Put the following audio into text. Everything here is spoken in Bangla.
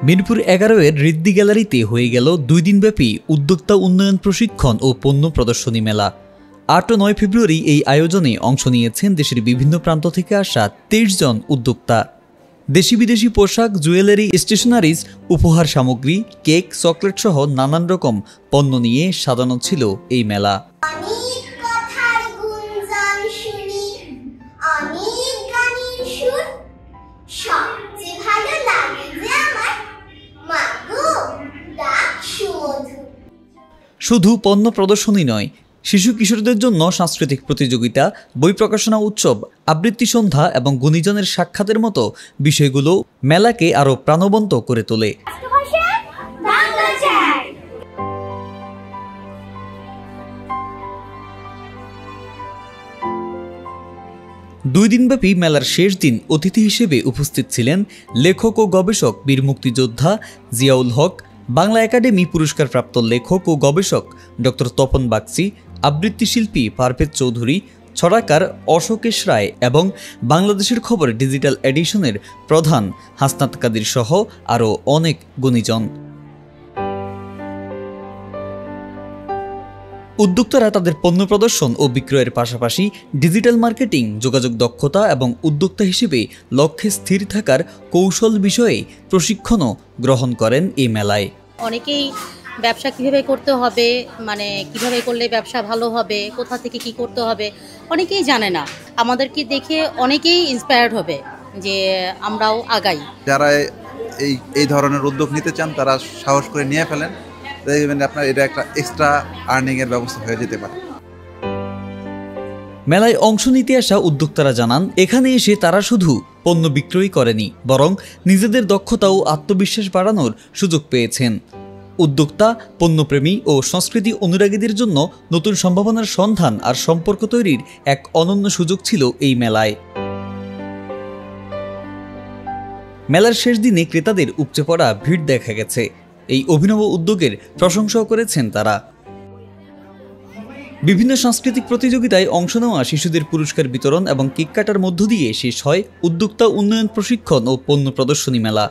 মিরপুর 11-এর ঋদ্ধি গ্যালারিতে হয়ে গেল 2 দিনব্যাপী উদ্যোক্তা উন্নয়ন প্রশিক্ষণ ও পণ্য প্রদর্শনী মেলা। 8 ও 9 ফেব্রুয়ারি এই আয়োজনে অংশ নিয়েছেন দেশের বিভিন্ন প্রান্ত থেকে আসা 23 জন উদ্যোক্তা। দেশি বিদেশি পোশাক, জুয়েলারি, স্টেশনারিজ, উপহার সামগ্রী, কেক, চকলেট সহ নানান রকম পণ্য নিয়ে সাজানো ছিল এই মেলা। শুধু পণ্য প্রদর্শনী নয়, শিশু কিশোরদের জন্য সাংস্কৃতিক প্রতিযোগিতা, বই প্রকাশনা উৎসব, আবৃত্তি সন্ধ্যা এবং গুণীজনের সাক্ষাতের মতো বিষয়গুলো মেলাকে আরও প্রাণবন্ত করে তোলে। 2 দিনব্যাপী মেলার শেষ দিন অতিথি হিসেবে উপস্থিত ছিলেন লেখক ও গবেষক বীর মুক্তিযোদ্ধা জিয়াউল হক, বাংলা একাডেমি পুরস্কারপ্রাপ্ত লেখক ও গবেষক ডক্টর তপন বাগচি, আবৃত্তি শিল্পী পারভেজ চৌধুরী, ছড়াকার অশোকেশ রায় এবং বাংলাদেশের খবর ডিজিটাল এডিশনের প্রধান হাসনাত কাদির সহ আরও অনেক গুণীজন। উদ্যোক্তারা তাদের পণ্য প্রদর্শন ও বিক্রয়ের পাশাপাশি ডিজিটাল মার্কেটিং, যোগাযোগ দক্ষতা এবং উদ্যোক্তা হিসেবে লক্ষ্যে স্থির থাকার কৌশল বিষয়ে প্রশিক্ষণও গ্রহণ করেন এই মেলায়। অনেকেই ব্যবসা কিভাবে করতে হবে, মানে কিভাবে করলে ব্যবসা ভালো হবে, কোথা থেকে কি করতে হবে অনেকেই জানে না। আমাদেরকে দেখে অনেকেই ইন্সপায়ার্ড হবে যে আমরাও আগাই। যারা এই ধরনের উদ্যোগ নিতে চান তারা সাহস করে নিয়ে ফেলেন, দেখবেন আপনার এটা একটা এক্সট্রা আর্নিংয়ের ব্যবস্থা হয়ে যেতে পারে। মেলায় অংশ নিতে আসা উদ্যোক্তারা জানান, এখানে এসে তারা শুধু পণ্য বিক্রয় করেনি, বরং নিজেদের দক্ষতা ও আত্মবিশ্বাস বাড়ানোর সুযোগ পেয়েছেন। উদ্যোক্তা, পণ্যপ্রেমী ও সংস্কৃতি অনুরাগীদের জন্য নতুন সম্ভাবনার সন্ধান আর সম্পর্ক তৈরির এক অনন্য সুযোগ ছিল এই মেলায়। মেলার শেষ দিনে ক্রেতাদের উপচে পড়া ভিড় দেখা গেছে। এই অভিনব উদ্যোগের প্রশংসাও করেছেন তারা। বিভিন্ন সাংস্কৃতিক প্রতিযোগিতায় অংশ নেওয়া শিশুদের পুরস্কার বিতরণ এবং কেক কাটার মধ্য দিয়ে শেষ হয় উদ্যোক্তা উন্নয়ন প্রশিক্ষণ ও পণ্য প্রদর্শনী মেলা।